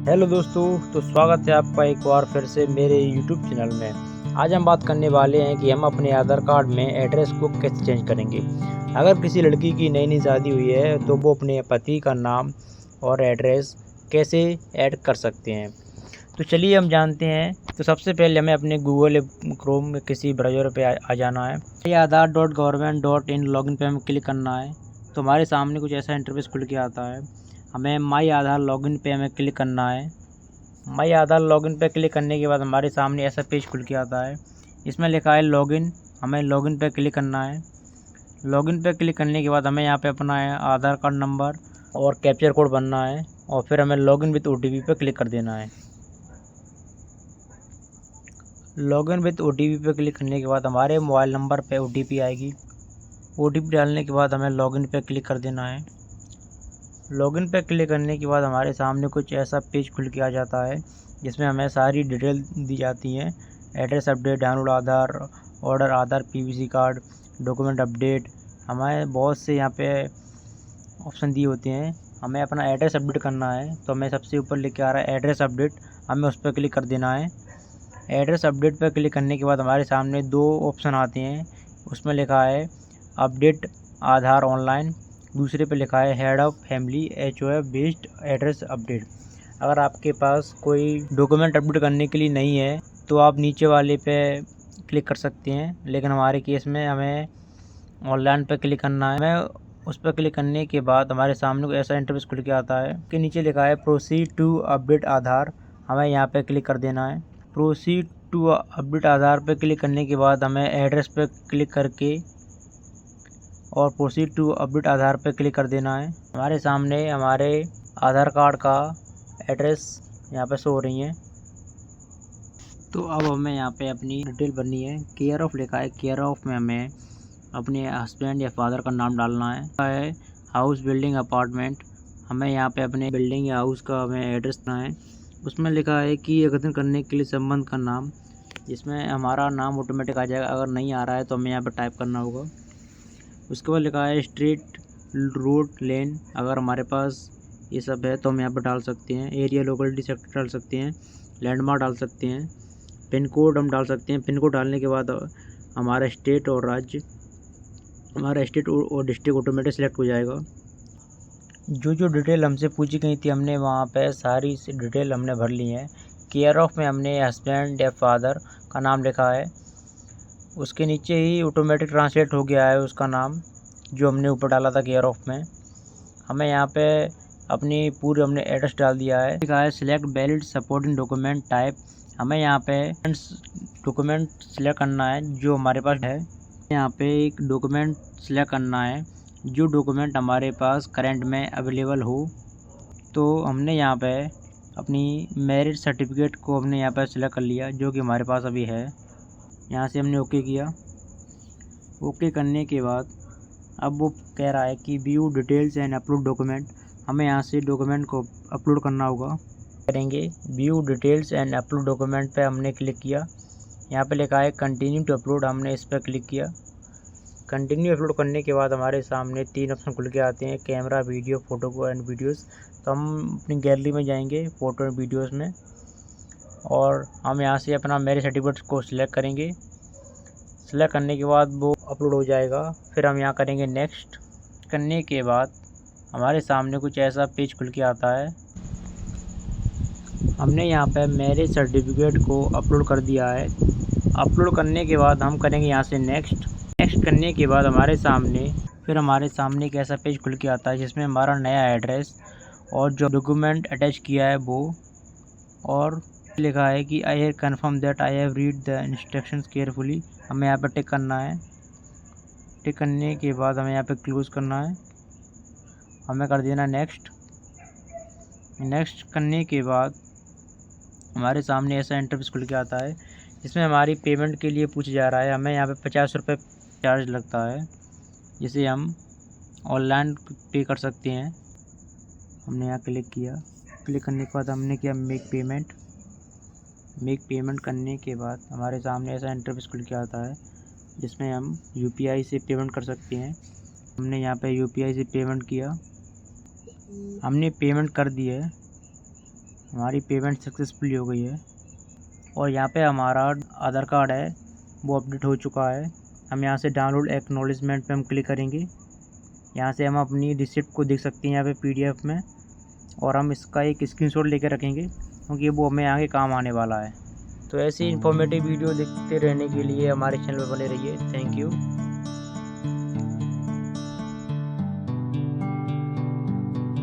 Hello दोस्तों, तो स्वागत है आपका एक बार फिर से मेरे यूट्यूब चैनल में। आज हम बात करने वाले हैं कि हम अपने आधार कार्ड में एड्रेस को कैसे चेंज करेंगे। अगर किसी लड़की की नई नई शादी हुई है तो वो अपने पति का नाम और एड्रेस कैसे ऐड कर सकते हैं। तो चलिए हम जानते हैं। तो सबसे पहले हमें अपने गूगल क्रोम में किसी ब्राउज़र पे आ जाना है। ये aadhaar.government.in लॉगिन पे हमें क्लिक करना है। तो हमारे सामने कुछ ऐसा इंटरफेस खुल के आता है। हमें माई आधार लॉगिन पे हमें क्लिक करना है। माई आधार लॉगिन पे क्लिक करने के बाद हमारे सामने ऐसा पेज खुल के आता है। इसमें लिखा है लॉगिन। हमें लॉगिन पे क्लिक करना है। लॉगिन पे क्लिक करने के बाद हमें यहाँ पे अपना आधार कार्ड नंबर और कैप्चर कोड भरना है और फिर हमें लॉगिन विद ओटीपी पे क्लिक कर देना है। लॉगिन विद ओटीपी पे क्लिक करने के बाद हमारे मोबाइल नंबर पे ओटीपी आएगी। ओटीपी डालने के बाद हमें लॉगिन पे क्लिक कर देना है। लॉगिन पे क्लिक करने के बाद हमारे सामने कुछ ऐसा पेज खुल के आ जाता है जिसमें हमें सारी डिटेल दी जाती हैं। एड्रेस अपडेट, डाउनलोड आधार, ऑर्डर आधार, पीवीसी कार्ड, डॉक्यूमेंट अपडेट। हमें बहुत से यहाँ पे ऑप्शन दिए होते हैं। हमें अपना एड्रेस अपडेट करना है तो हमें सबसे ऊपर लिख के आ रहा है एड्रेस अपडेट। हमें उस पर क्लिक कर देना है। एड्रेस अपडेट पर क्लिक करने के बाद हमारे सामने दो ऑप्शन आते हैं। उसमें लिखा है अपडेट आधार ऑनलाइन, दूसरे पे लिखा है head of family HOF based address update. अगर आपके पास कोई डॉक्यूमेंट अपडेट करने के लिए नहीं है तो आप नीचे वाले पे क्लिक कर सकते हैं, लेकिन हमारे केस में हमें ऑनलाइन पे क्लिक करना है। हमें उस पर क्लिक करने के बाद हमारे सामने को ऐसा इंटरफेस खुल के आता है कि नीचे लिखा है प्रोसीड टू अपडेट आधार। हमें यहाँ पे क्लिक कर देना है। प्रोसीड टू अपडेट आधार पे क्लिक करने के बाद हमें एड्रेस पे क्लिक करके और प्रोसीड टू अपडेट आधार पे क्लिक कर देना है। हमारे सामने हमारे आधार कार्ड का एड्रेस यहाँ पे शो हो रही है। तो अब हमें यहाँ पे अपनी डिटेल भरनी है। केयर ऑफ़ लिखा है, केयर ऑफ़ में हमें अपने हस्बैंड या फादर का नाम डालना है। House, building, apartment. हमें यहाँ पे अपने बिल्डिंग या हाउस का हमें एड्रेस देना है। उसमें लिखा है कि अद्यतन करने के लिए संबंध का नाम, जिसमें हमारा नाम ऑटोमेटिक आ जाएगा। अगर नहीं आ रहा है तो हमें यहाँ पे टाइप करना होगा। उसके बाद लिखा है स्ट्रीट, रोड, लेन। अगर हमारे पास ये सब है तो हम यहाँ पर डाल सकते हैं। एरिया, लोकेलिटी, सेक्टर डाल सकते हैं। लैंडमार्क डाल सकते हैं। पिन कोड हम डाल सकते हैं। पिन कोड डालने के बाद हमारा स्टेट और राज्य, हमारा स्टेट और डिस्ट्रिक्ट ऑटोमेटिक सेलेक्ट हो जाएगा। जो जो डिटेल हमसे पूछी गई थी हमने वहाँ पे सारी डिटेल हमने भर ली है। केयर ऑफ़ में हमने हस्बैंड या फादर का नाम लिखा है। उसके नीचे ही ऑटोमेटिक ट्रांसलेट हो गया है उसका नाम, जो हमने ऊपर डाला था केयर ऑफ़ में। हमें यहाँ पे अपनी पूरी हमने एड्रेस डाल दिया है। लिखा है select valid supporting document type. हमें यहाँ पे डॉक्यूमेंट सिलेक्ट करना है जो हमारे पास है। यहाँ पे एक डॉक्यूमेंट सिलेक्ट करना है जो डॉक्यूमेंट हमारे पास करंट में अवेलेबल हो। तो हमने यहाँ पे अपनी मैरिज सर्टिफिकेट को हमने यहाँ पर सिलेक्ट कर लिया, जो कि हमारे पास अभी है। यहाँ से हमने ओके किया। ओके करने के बाद अब वो कह रहा है कि view details and upload document. हमें यहाँ से डॉक्यूमेंट को अपलोड करना होगा। करेंगे view details and upload document पे हमने क्लिक किया। यहाँ पे लिखा है कंटिन्यू टू अपलोड। हमने इस पर क्लिक किया। कंटिन्यू अपलोड करने के बाद हमारे सामने 3 ऑप्शन खुल के आते हैं, camera, video, photo and videos. तो हम अपनी गैलरी में जाएंगे, फ़ोटो एंड वीडियोज़ में, और हम यहाँ से अपना मैरिज सर्टिफिकेट को सिलेक्ट करेंगे। सिलेक्ट करने के बाद वो अपलोड हो जाएगा। फिर हम यहाँ करेंगे नेक्स्ट। करने के बाद हमारे सामने कुछ ऐसा पेज खुल के आता है। हमने यहाँ पे मैरिज सर्टिफिकेट को अपलोड कर दिया है। अपलोड करने के बाद हम करेंगे यहाँ से नेक्स्ट। नेक्स्ट करने के बाद हमारे सामने एक ऐसा पेज खुल के आता है जिसमें हमारा नया एड्रेस और जो डॉक्यूमेंट अटैच किया है वो, और लिखा है कि I have confirm that I have read the instructions carefully. हमें यहाँ पर टिक करना है। टिक करने के बाद हमें यहाँ पे क्लोज़ करना है। हमें कर देना नेक्स्ट। नेक्स्ट करने के बाद हमारे सामने ऐसा इंटरफेस खुल के आता है जिसमें हमारी पेमेंट के लिए पूछा जा रहा है। हमें यहाँ पे 50 रुपये चार्ज लगता है, जिसे हम ऑनलाइन पे कर सकते हैं। हमने यहाँ क्लिक किया। क्लिक करने के बाद हमने किया मेक पेमेंट। मेक पेमेंट करने के बाद हमारे सामने ऐसा इंटरफेस खुल के आता है जिसमें हम UPI से पेमेंट कर सकते हैं। हमने यहाँ पे UPI से पेमेंट किया। हमने पेमेंट कर दी है। हमारी पेमेंट सक्सेसफुली हो गई है और यहाँ पे हमारा आधार कार्ड है वो अपडेट हो चुका है। हम यहाँ से डाउनलोड एक्नॉलेजमेंट पे हम क्लिक करेंगे। यहाँ से हम अपनी रिसिप्ट को देख सकते हैं यहाँ पे PDF में, और हम इसका एक स्क्रीनशॉट लेकर रखेंगे क्योंकि वो हमें आगे काम आने वाला है। तो ऐसी इन्फॉर्मेटिव वीडियो देखते रहने के लिए हमारे चैनल पर बने रहिए। Thank you.